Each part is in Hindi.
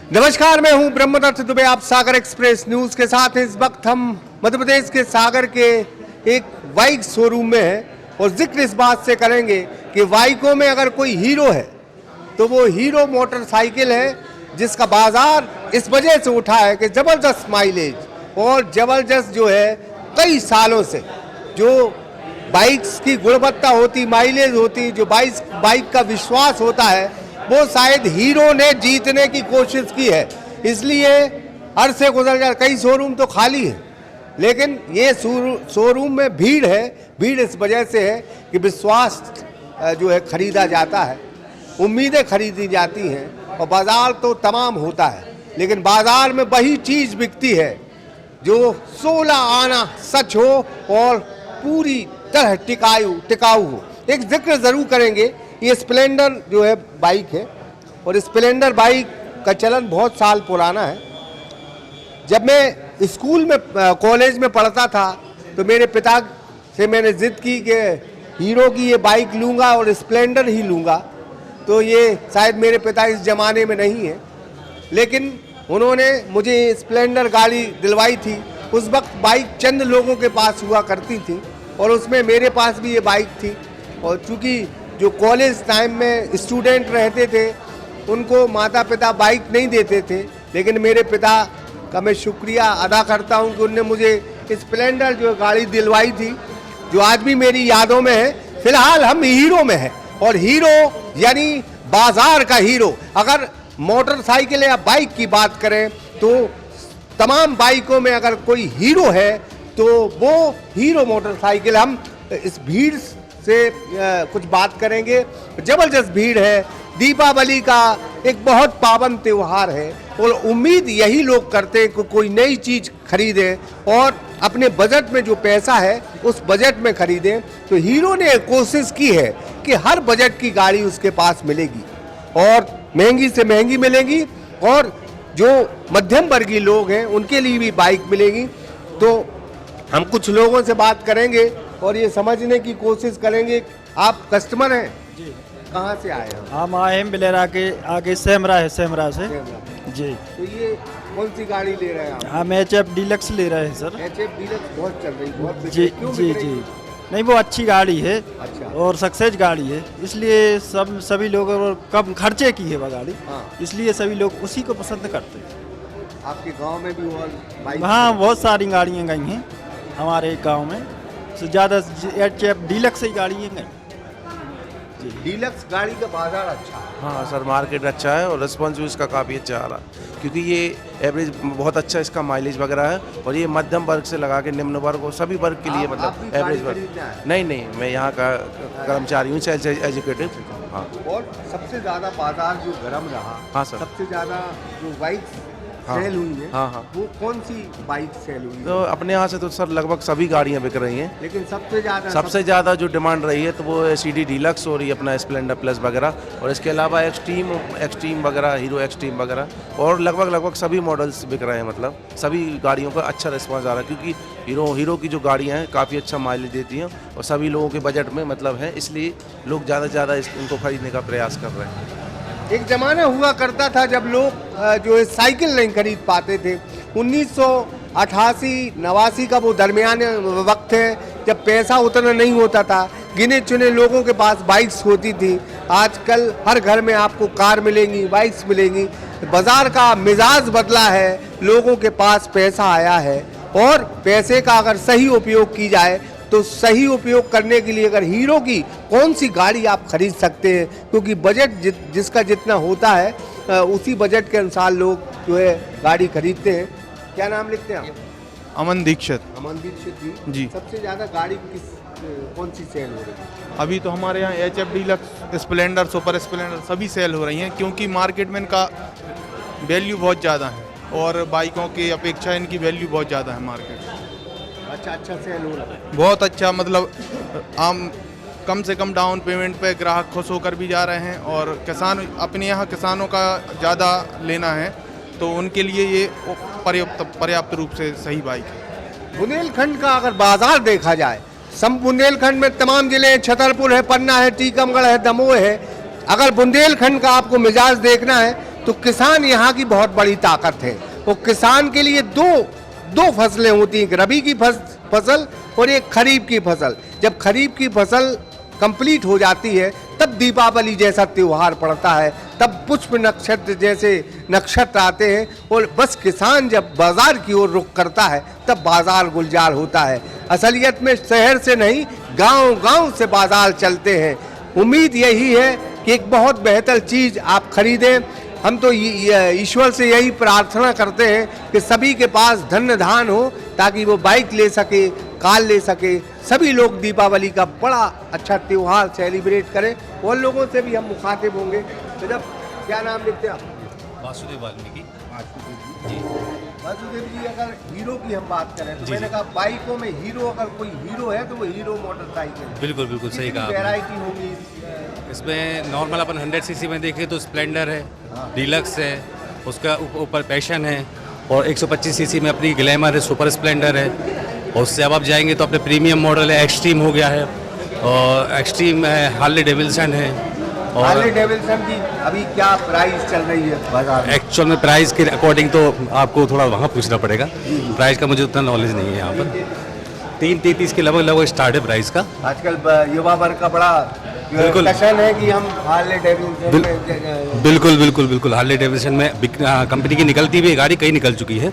नमस्कार, मैं हूं ब्रह्मदत्त दुबे। आप सागर एक्सप्रेस न्यूज के साथ हैं। इस वक्त हम मध्य प्रदेश के सागर के एक बाइक शोरूम में हैं और जिक्र इस बात से करेंगे कि बाइकों में अगर कोई हीरो है तो वो हीरो मोटरसाइकिल है, जिसका बाजार इस वजह से उठा है कि ज़बरदस्त माइलेज और ज़बरदस्त जो है कई सालों से जो बाइक्स की गुणवत्ता होती, माइलेज होती, जो बाइक का विश्वास होता है, वो शायद हीरो ने जीतने की कोशिश की है। इसलिए अरसे गुजर जा, कई शोरूम तो खाली है, लेकिन ये शोरूम में भीड़ है। भीड़ इस वजह से है कि विश्वास जो है खरीदा जाता है, उम्मीदें खरीदी जाती हैं और बाजार तो तमाम होता है, लेकिन बाजार में वही चीज़ बिकती है जो 16 आना सच हो और पूरी तरह टिकाऊ हो। एक जिक्र ज़रूर करेंगे, ये स्प्लेंडर जो है बाइक है और स्प्लेंडर बाइक का चलन बहुत साल पुराना है। जब मैं स्कूल में कॉलेज में पढ़ता था तो मेरे पिता से मैंने ज़िद की कि हीरो की ये बाइक लूँगा और स्प्लेंडर ही लूँगा। तो ये शायद मेरे पिता इस ज़माने में नहीं है, लेकिन उन्होंने मुझे स्प्लेंडर गाड़ी दिलवाई थी। उस वक्त बाइक चंद लोगों के पास हुआ करती थी और उसमें मेरे पास भी ये बाइक थी। और चूँकि जो कॉलेज टाइम में स्टूडेंट रहते थे उनको माता पिता बाइक नहीं देते थे, लेकिन मेरे पिता का मैं शुक्रिया अदा करता हूं कि उनने मुझे स्प्लेंडर जो गाड़ी दिलवाई थी, जो आज भी मेरी यादों में है। फिलहाल हम हीरो में हैं और हीरो यानी बाजार का हीरो। अगर मोटरसाइकिल या बाइक की बात करें तो तमाम बाइकों में अगर कोई हीरो है तो वो हीरो मोटरसाइकिल। हम इस भीड़ से कुछ बात करेंगे। जबरदस्त भीड़ है। दीपावली का एक बहुत पावन त्यौहार है और उम्मीद यही लोग करते हैं कि कोई नई चीज़ खरीदें और अपने बजट में जो पैसा है उस बजट में खरीदें। तो हीरो ने कोशिश की है कि हर बजट की गाड़ी उसके पास मिलेगी और महंगी से महंगी मिलेगी और जो मध्यम वर्गीय लोग हैं उनके लिए भी बाइक मिलेगी। तो हम कुछ लोगों से बात करेंगे और ये समझने की कोशिश करेंगे। आप कस्टमर हैं जी? कहाँ से आए हैं? हम आए हैं बिलेरा के आगे सेमरा है, सेमरा से जी। तो ये कौन सी गाड़ी ले रहे हैं आप? हम HF डीलक्स ले रहे हैं सर। HF डीलक्स बहुत चल रही, बहुत बिक जी रही। क्यों जी बिक रही? जी नहीं, वो अच्छी गाड़ी है। अच्छा। और सक्सेस गाड़ी है, इसलिए सभी लोग कम खर्चे की है वो गाड़ी। हाँ। इसलिए सभी लोग उसी को पसंद करते हैं। आपके गांव में भी और बाइक? हाँ, बहुत सारी गाड़ियाँ गई हैं हमारे गाँव में, तो ज़्यादा HF डीलक्स ही गाड़ियाँ गई। डीलक्स गाड़ी का बाजार अच्छा है। हाँ सर, मार्केट अच्छा है और रिस्पॉन्स भी इसका काफ़ी अच्छा आ रहा है, क्योंकि ये एवरेज बहुत अच्छा इसका माइलेज वगैरह है और ये मध्यम वर्ग से लगा के निम्न वर्ग और सभी वर्ग के लिए मतलब एवरेज वर्ग। नहीं, मैं यहाँ का कर्मचारी हूँ, सेल्स एजुकेटिव। हाँ। और सबसे ज़्यादा बाजार जो गर्म रहा, हाँ सर, सबसे ज़्यादा जो बाइक हाँ, सेल हुई है, हाँ, वो कौन सी बाइक सेल हुई है? तो अपने यहाँ से तो सर लगभग सभी गाड़ियाँ बिक रही हैं, लेकिन सबसे ज़्यादा जो डिमांड रही है तो वो CD डीलक्स और ये अपना स्प्लेंडर प्लस वगैरह, और इसके अलावा एक्सट्रीम वगैरह, हीरो एक्सट्रीम वगैरह, और लगभग सभी मॉडल्स बिक रहे हैं। मतलब सभी गाड़ियों का अच्छा रिस्पॉन्स आ रहा है, क्योंकि हीरो की जो गाड़ियाँ हैं काफ़ी अच्छा माइलेज देती हैं और सभी लोगों के बजट में मतलब है, इसलिए लोग ज़्यादा से ज़्यादा इनको खरीदने का प्रयास कर रहे हैं। एक ज़माना हुआ करता था जब लोग जो है साइकिल नहीं खरीद पाते थे। 1988-89 का वो दरमियान वक्त है जब पैसा उतना नहीं होता था, गिने चुने लोगों के पास बाइक्स होती थी। आजकल हर घर में आपको कार मिलेंगी, बाइक्स मिलेंगी। बाज़ार का मिजाज बदला है, लोगों के पास पैसा आया है और पैसे का अगर सही उपयोग की जाए तो सही उपयोग करने के लिए अगर हीरो की कौन सी गाड़ी आप खरीद सकते हैं, क्योंकि बजट जिसका जितना होता है उसी बजट के अनुसार लोग जो है गाड़ी खरीदते हैं। क्या नाम लिखते हैं आप? अमन दीक्षित। अमन दीक्षित जी। सबसे ज़्यादा गाड़ी कौन सी सेल हो रही है? अभी तो हमारे यहाँ HF deluxe, Splendor, super Splendor सभी सेल हो रही हैं, क्योंकि मार्केट में इनका वैल्यू बहुत ज़्यादा है और बाइकों की अपेक्षा इनकी वैल्यू बहुत ज़्यादा है मार्केट में। अच्छा सेल हो रहा है, बहुत अच्छा। मतलब आम कम से कम डाउन पेमेंट पे ग्राहक खुश होकर भी जा रहे हैं और किसान अपने यहाँ किसानों का ज़्यादा लेना है तो उनके लिए ये पर्याप्त रूप से सही बाइक है। बुंदेलखंड का अगर बाजार देखा जाए, बुंदेलखंड में तमाम जिले हैं, छतरपुर है, पन्ना है, टीकमगढ़ है, दमोह है। अगर बुंदेलखंड का आपको मिजाज देखना है तो किसान यहाँ की बहुत बड़ी ताकत है। और किसान के लिए दो फसलें होती हैं, रबी की फसल और एक खरीफ की फसल। जब खरीफ की फसल कंप्लीट हो जाती है तब दीपावली जैसा त्योहार पड़ता है, तब पुष्प नक्षत्र जैसे नक्षत्र आते हैं और बस किसान जब बाजार की ओर रुख करता है तब बाजार गुलजार होता है। असलियत में शहर से नहीं गांव-गांव से बाजार चलते हैं। उम्मीद यही है कि एक बहुत बेहतर चीज़ आप खरीदें। हम तो ईश्वर से यही प्रार्थना करते हैं कि सभी के पास धन्य धान हो ताकि वो बाइक ले सके, कार ले सके, सभी लोग दीपावली का बड़ा अच्छा त्योहार सेलिब्रेट करें। और लोगों से भी हम मुखातिब होंगे। तो जब क्या नाम लिखते हैं आप? वासुदेव वाल्मीकि जी। वासुदेव जी, अगर हीरो की हम बात करें तो मैंने कहा बाइकों में हीरो, अगर कोई हीरो है तो वो हीरो मोटरसाइकिल। बिल्कुल बिल्कुल सही कहा आपने। वैरायटी होगी इसमें नॉर्मल अपन 100 सीसी में देखें तो स्प्लेंडर है, डीलक्स है, उसका ऊपर पैशन है, और 125 सीसी में अपनी ग्लैमर है, सुपर स्प्लेंडर है, और उससे अब आप जाएंगे तो अपने प्रीमियम मॉडल है, एक्सट्रीम हो गया है, और एक्सट्रीम है, हार्ले डेविल्सन है। और हार्ले डेविल्सन की अभी क्या प्राइस चल रही है बाजार में? एक्चुअल में प्राइस के अकॉर्डिंग तो आपको थोड़ा वहाँ पूछना पड़ेगा, प्राइस का मुझे उतना नॉलेज नहीं है यहाँ पर। 333 के लगभग स्टार्ट है प्राइस का। आजकल युवा वर्ग का बड़ा बिल्कुल फैशन है कि हम हार्ले डेविल्सन में बिल्कुल हार्ले डेविल्सन में कंपनी की निकलती हुई गाड़ी कई निकल चुकी है।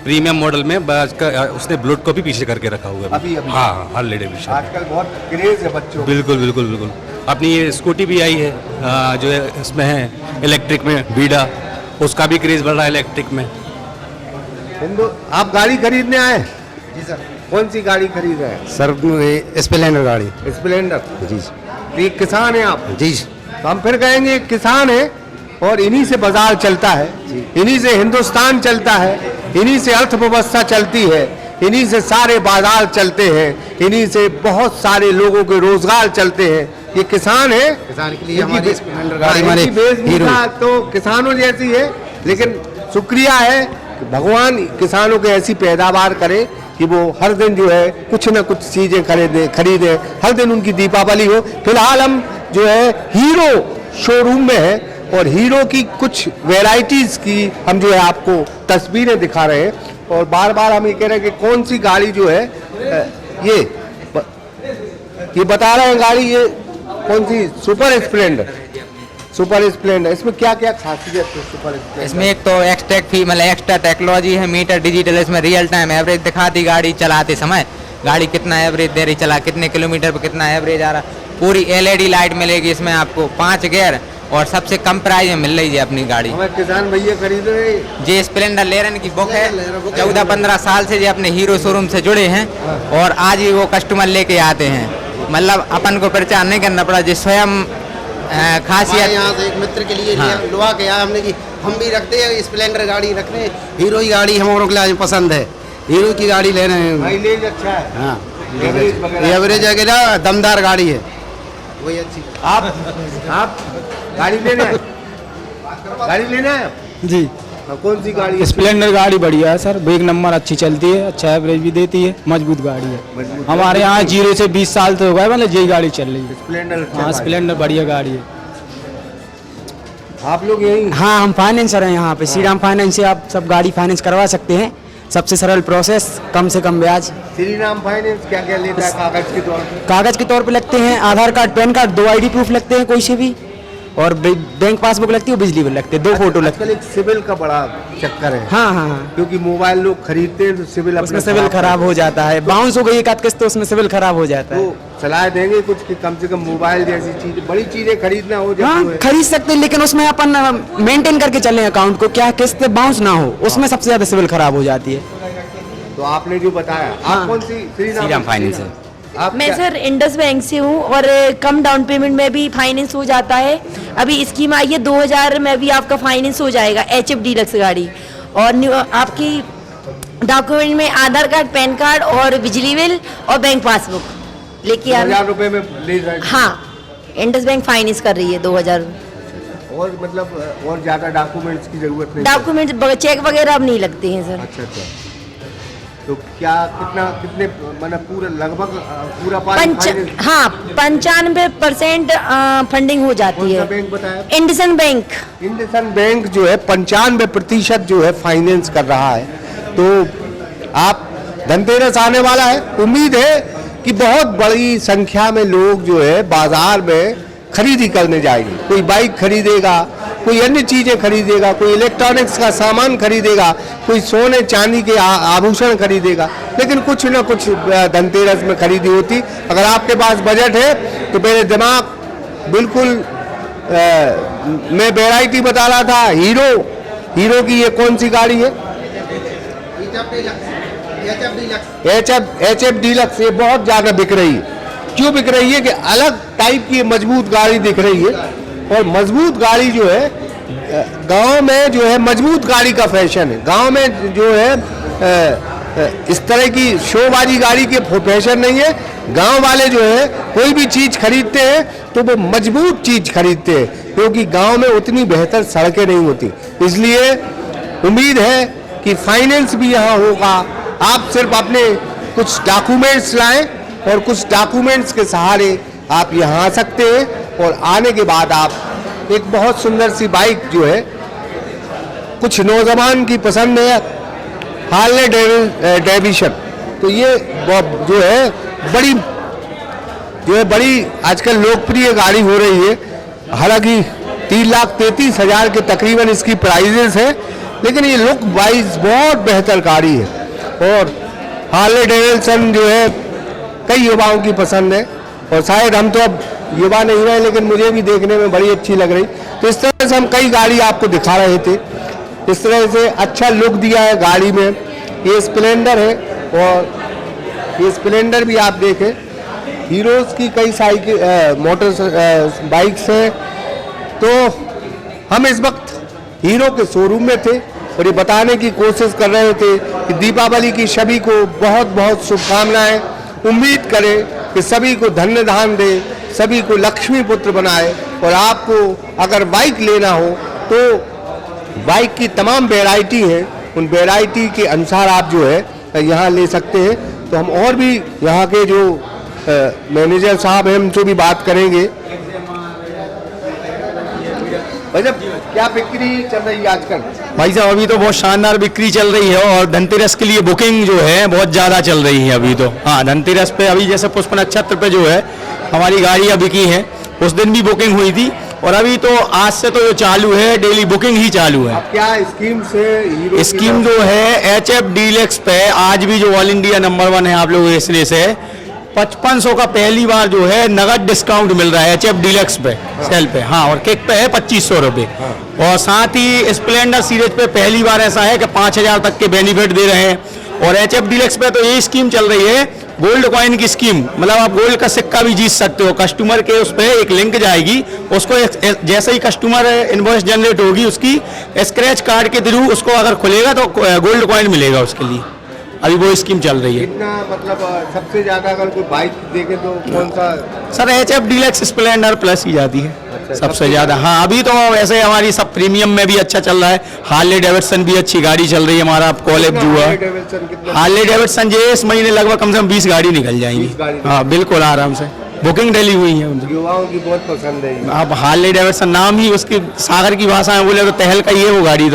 प्रीमियम मॉडल में उसने ब्लूट को भी पीछे करके रखा हुआ है अभी। हाँ, हार्ले डेविल्सन आजकल बहुत क्रेज है बच्चों। बिल्कुल। अपनी ये स्कूटी भी आई है जो इसमें है इलेक्ट्रिक में, बीडा, उसका भी क्रेज बढ़ रहा है इलेक्ट्रिक में। आप गाड़ी खरीदने आए? जी सर। कौन सी गाड़ी खरीद रहे हैं? सर स्प्लेंडर गाड़ी। स्प्लेंडर जी ये किसान है आप? जी। तो हम फिर कहेंगे किसान है और इन्हीं से बाजार चलता है, इन्हीं से हिंदुस्तान चलता है, इन्हीं से अर्थव्यवस्था चलती है, इन्हीं से सारे बाजार चलते हैं, इन्हीं से बहुत सारे लोगों के रोजगार चलते हैं। ये किसान है, किसान के लिए हमारी स्प्लेंडर गाड़ी हमारे वेशभूषा तो किसानों जैसी है, लेकिन शुक्रिया है कि भगवान किसानों के ऐसी पैदावार करे कि वो हर दिन जो है कुछ न कुछ चीजें खरीदे, हर दिन उनकी दीपावली हो। फिलहाल हम जो है हीरो शोरूम में है और हीरो की कुछ वैरायटीज की हम जो है आपको तस्वीरें दिखा रहे हैं, और बार बार हम ये कह रहे हैं कि कौन सी गाड़ी जो है ये बता रहे हैं गाड़ी, ये कौन सी? Super Splendor. इसमें क्या क्या खासियत है सुपर स्प्लेंडर? इसमें एक तो एक्स्ट्रा टेक्नोलॉजी है, मीटर डिजिटल, इसमें रियल टाइम एवरेज दिखाती गाड़ी चलाते समय, गाड़ी कितना एवरेज दे रही, चला कितने किलोमीटर पे कितना एवरेज आ रहा। पूरी LED लाइट मिलेगी इसमें आपको, 5 गियर, और सबसे कम प्राइस में मिल रही है अपनी गाड़ी। हमें किसान भैया खरीद रहे हैं। जे स्प्लेंडर लेरन की बुक है, 14-15 साल से ये अपने हीरो शोरूम से जुड़े हैं और आज ही वो कस्टमर लेके आते हैं। मतलब अपन को प्रचार नहीं करना पड़ा, जो स्वयं खासियत। यहाँ से एक मित्र के लिए लुआ के आया हमने कि हम भी रखते हैं स्प्लेंडर गाड़ी, रख रहे हैं हीरो की गाड़ी, हम के लिए पसंद है, हीरो की गाड़ी ले रहे हैं। माइलेज अच्छा है। हाँ, एवरेज वगैरह दमदार गाड़ी है, वही अच्छी। आप गाड़ी लेना है? गाड़ी लेना है जी। कौन सी गाड़ी है? स्प्लेंडर गाड़ी बढ़िया है सर, एक नंबर, अच्छी चलती है, अच्छा एवरेज भी देती है, मजबूत गाड़ी है। हमारे यहाँ 0 से 20 साल तो हो गए, मतलब यही गाड़ी चल रही है। स्प्लेंडर। हाँ, स्प्लेंडर बढ़िया गाड़ी है। आप लोग यही? हाँ, हम फाइनेंसर हैं यहाँ पे, श्रीराम फाइनेंस से आप सब गाड़ी फाइनेंस करवा सकते हैं, सबसे सरल प्रोसेस, कम से कम ब्याज। श्रीराम फाइनेंस क्या क्या लेता है कागज के तौर पे? कागज के तौर पे लगते हैं Aadhaar card, PAN card, 2 ID proof लगते हैं कोई से भी, और बैंक पासबुक लगती है, बिजली बिल लगते हैं, 2 फोटो लगते आजकल एक सिविल का बड़ा चक्कर है। हैं। हाँ, क्योंकि मोबाइल लोग खरीदते हैं तो सिविल उसमें सिविल खराब हो जाता है, बाउंस हो गई एक आध किस्त तो उसमें सिविल खराब हो जाता है। तो सलाह देंगे कुछ कि कम से कम मोबाइल जैसी चीज, बड़ी चीजें खरीदना हो जब हाँ, खरीद सकते हैं, लेकिन उसमें अपन मेंटेन करके चलें अकाउंट को, क्या किस्त बाउंस ना हो, उसमें सबसे ज्यादा सिविल खराब हो जाती है। तो आपने जो बताया, आप कौन सी? श्रीराम फाइनेंस है। आप मैं क्या? सर इंडस बैंक से हूँ और कम डाउन पेमेंट में भी फाइनेंस हो जाता है। अभी स्कीम आई है 2000 में भी आपका फाइनेंस हो जाएगा, HF डीलक्स गाड़ी। और आपकी डॉक्यूमेंट में आधार कार्ड, पैन कार्ड और बिजली बिल और बैंक पासबुक लेके आना। 2000 रुपए में ले जाए? हाँ, इंडस बैंक फाइनेंस कर रही है 2000। और मतलब और ज्यादा डॉक्यूमेंट्स की जरूरत नहीं? डॉक्यूमेंट चेक वगैरह अब नहीं लगते हैं सर। अच्छा। तो क्या कितने मतलब पूरा लगभग पूरा फाइनेंस? हाँ 95% फंडिंग हो जाती कौन सा है। बैंक बताया? IndusInd bank. इंडसन बैंक जो है 95% जो है फाइनेंस कर रहा है। तो आप धनतेरस आने वाला है, उम्मीद है कि बहुत बड़ी संख्या में लोग जो है बाजार में खरीदी करने जाएंगे। कोई बाइक खरीदेगा, कोई अन्य चीजें खरीदेगा, कोई इलेक्ट्रॉनिक्स का सामान खरीदेगा, कोई सोने चांदी के आभूषण खरीदेगा, लेकिन कुछ ना कुछ धनतेरस में खरीदी होती। अगर आपके पास बजट है तो मेरे दिमाग बिल्कुल मैं वैरायटी बता रहा था, हीरो की ये कौन सी गाड़ी है? HF deluxe. ये बहुत ज्यादा बिक रही है। क्यों बिक रही है? कि अलग टाइप की मजबूत गाड़ी दिख रही है, और मजबूत गाड़ी जो है गांव में जो है मजबूत गाड़ी का फैशन है। गांव में जो है इस तरह की शोबाजी गाड़ी के फैशन नहीं है। गांव वाले जो है कोई भी चीज खरीदते हैं तो वो मजबूत चीज खरीदते हैं, क्योंकि गांव में उतनी बेहतर सड़कें नहीं होती। इसलिए उम्मीद है कि फाइनेंस भी यहाँ होगा। आप सिर्फ अपने कुछ डॉक्यूमेंट्स लाएं, और कुछ डॉक्यूमेंट्स के सहारे आप यहाँ आ सकते हैं, और आने के बाद आप एक बहुत सुंदर सी बाइक जो है कुछ नौजवान की पसंद है, हार्ले डेविडसन। तो ये जो है बड़ी आजकल लोकप्रिय गाड़ी हो रही है। हालांकि 3,33,000 के तकरीबन इसकी प्राइजेस है, लेकिन ये लुक वाइज बहुत बेहतर गाड़ी है। और हार्ले डेविडसन जो है कई युवाओं की पसंद है, और शायद हम तो अब युवा नहीं रहे, लेकिन मुझे भी देखने में बड़ी अच्छी लग रही। तो इस तरह से हम कई गाड़ी आपको दिखा रहे थे। इस तरह से अच्छा लुक दिया है गाड़ी में। ये स्प्लेंडर है, और ये स्प्लेंडर भी आप देखें। हीरोज की कई मोटर बाइक्स हैं। तो हम इस वक्त हीरो के शोरूम में थे, और ये बताने की कोशिश कर रहे थे कि दीपावली की सभी को बहुत बहुत शुभकामनाएं। उम्मीद करें कि सभी को धन्य धान दे, सभी को लक्ष्मी पुत्र बनाए। और आपको अगर बाइक लेना हो तो बाइक की तमाम वैरायटी है, उन वैरायटी के अनुसार आप जो है यहाँ ले सकते हैं। तो हम और भी यहाँ के जो मैनेजर साहब हैं उनसे भी बात करेंगे। भाई साहब, क्या बिक्री चल रही है आजकल? भाई साहब अभी तो बहुत शानदार बिक्री चल रही है, और धनतेरस के लिए बुकिंग जो है बहुत ज़्यादा चल रही है अभी तो। हाँ, धनतेरस पे अभी जैसे पुष्प नक्षत्र पे जो है हमारी गाड़ियाँ बिकी हैं, उस दिन भी बुकिंग हुई थी, और अभी तो आज से तो जो चालू है डेली बुकिंग ही चालू है। अब क्या स्कीम से स्कीम जो है HF डीलक्स पे आज भी जो ऑल इंडिया नंबर 1 है आप लोग इसलिए से 5500 का पहली बार जो है नगद डिस्काउंट मिल रहा है HF डीलक्स पे सेल पे। हाँ, और किक पे है 2500 रुपये। और साथ ही स्प्लेंडर सीरीज पे पहली बार ऐसा है कि 5000 तक के बेनिफिट दे रहे हैं। और HF डीलक्स पे तो ये स्कीम चल रही है गोल्ड कॉइन की स्कीम, मतलब आप गोल्ड का सिक्का भी जीत सकते हो। कस्टमर के उस पर एक लिंक जाएगी, उसको जैसे ही कस्टमर इनवॉइस जनरेट होगी उसकी स्क्रैच कार्ड के थ्रू उसको अगर खुलेगा तो गोल्ड कॉइन मिलेगा उसके लिए। अभी वो स्कीम चल रही है। कितना मतलब सबसे ज्यादा अगर कोई बाइक देखे तो कौन सा? Sir HF deluxe Splendor plus ही जाती है सबसे ज्यादा। हाँ, अभी तो वैसे हमारी सब प्रीमियम में भी अच्छा चल रहा है। हार्ले डेविडसन भी अच्छी गाड़ी चल रही है। हमारा कॉलेज जो है हार्ले डेविडसन जो इस महीने लगभग कम से कम 20 गाड़ी निकल जाएंगी। हाँ, बिल्कुल आराम से बुकिंग डली हुई है उनकी। युवाओं की बहुत पसंद है। अब हार्ले डेविडसन नाम ही उसकी सागर की भाषा में बोले तो तहल का ही है वो गाड़ी।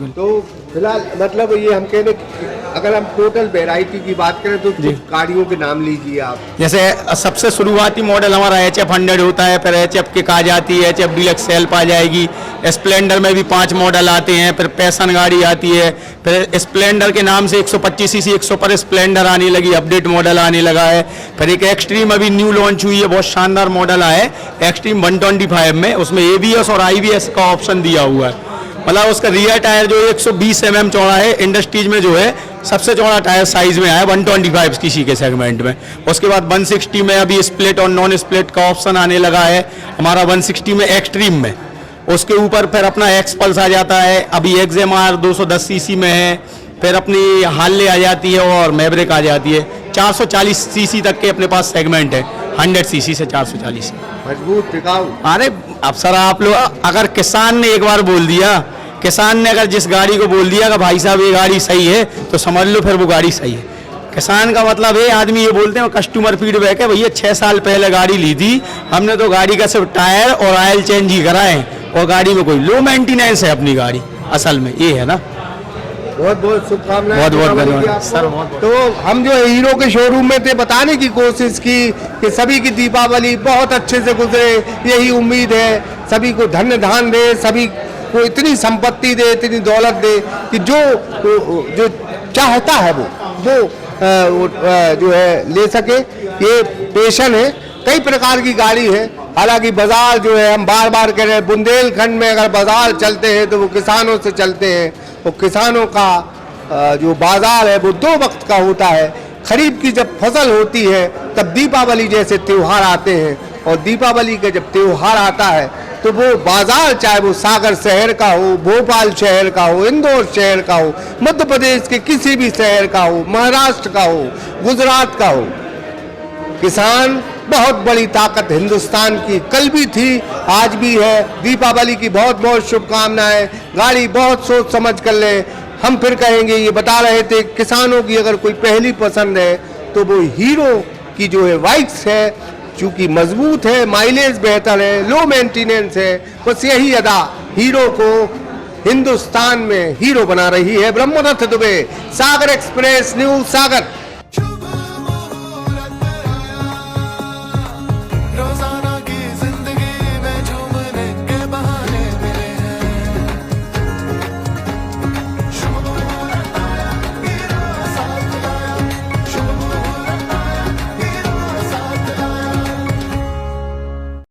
तो फिलहाल मतलब ये हम कह रहे अगर हम टोटल वैरायटी की बात करें तो कुछ गाड़ियों के नाम लीजिए आप। जैसे सबसे शुरुआती मॉडल हमारा HF 100 होता है, फिर HF किक आ जाती है, HF डीलक्स सेल्फ आ जाएगी। स्प्लेंडर में भी 5 मॉडल आते हैं, फिर पैशन गाड़ी आती है, फिर स्प्लेंडर के नाम से 125 सीसी 100 पर स्प्लेंडर आने लगी, अपडेट मॉडल आने लगा है। फिर एक एक्सट्रीम अभी न्यू लॉन्च हुई है, बहुत शानदार मॉडल आया है एक्सट्रीम 125 में। उसमें ABS और IBS का ऑप्शन दिया हुआ है, मतलब उसका रियर टायर जो 120 mm चौड़ा है। इंडस्ट्रीज में जो है सबसे चौड़ा टायर साइज में आया 125 किसी के सेगमेंट में। उसके बाद 160 में अभी स्प्लिट और नॉन स्प्लिट का ऑप्शन आने लगा है हमारा 160 में एक्सट्रीम में। उसके ऊपर फिर अपना एक्स पल्स आ जाता है, अभी XMR 210 सीसी में है। फिर अपनी हार्ले आ जाती है और मैवरिक आ जाती है। 440 सीसी तक के अपने पास सेगमेंट है, 100 सीसी से 440। मजबूत टिकाऊ। अरे अब सर आप लोग अगर किसान ने एक बार बोल दिया किसान ने अगर जिस गाड़ी को बोल दिया कि भाई साहब ये गाड़ी सही है तो समझ लो फिर वो गाड़ी सही है। किसान का मतलब है, आदमी ये बोलते हैं कस्टमर फीडबैक है, भैया 6 साल पहले गाड़ी ली थी हमने तो गाड़ी का सिर्फ टायर और ऑयल चेंज ही कराए और गाड़ी में कोई लो मेंटेनेंस है अपनी गाड़ी, असल में ये है ना। बहुत बहुत शुभकामनाएं। बहुत बहुत दीपावली की धन्यवाद आपको। सर, बहुत बहुत। तो हम जो है हीरो के शोरूम में थे, बताने की कोशिश की कि सभी की दीपावली बहुत अच्छे से गुजरे, यही उम्मीद है। सभी को धन्य धान दे, सभी को इतनी संपत्ति दे, इतनी दौलत दे कि जो चाहता है वो जो है ले सके। ये पेशन है, कई प्रकार की गाड़ी है। हालांकि बाजार जो है, हम बार बार कह रहे हैं, बुंदेलखंड में अगर बाजार चलते हैं तो वो किसानों से चलते हैं। और किसानों का जो बाजार है वो 2 वक्त का होता है। खरीफ की जब फसल होती है तब दीपावली जैसे त्यौहार आते हैं, और दीपावली का जब त्यौहार आता है तो वो बाजार, चाहे वो सागर शहर का हो, भोपाल शहर का हो, इंदौर शहर का हो, मध्य प्रदेश के किसी भी शहर का हो, महाराष्ट्र का हो, गुजरात का हो, किसान बहुत बड़ी ताकत हिंदुस्तान की कल भी थी, आज भी है। दीपावली की बहुत बहुत शुभकामनाएं। गाड़ी बहुत सोच समझ कर ले। हम फिर कहेंगे, ये बता रहे थे, किसानों की अगर कोई पहली पसंद है तो वो हीरो की जो है बाइक्स है, चूंकि मजबूत है, माइलेज बेहतर है, लो मेंटेनेंस है। बस यही अदा हीरो को हिंदुस्तान में हीरो बना रही है। ब्रह्मदत्त दुबे, सागर एक्सप्रेस न्यूज, सागर।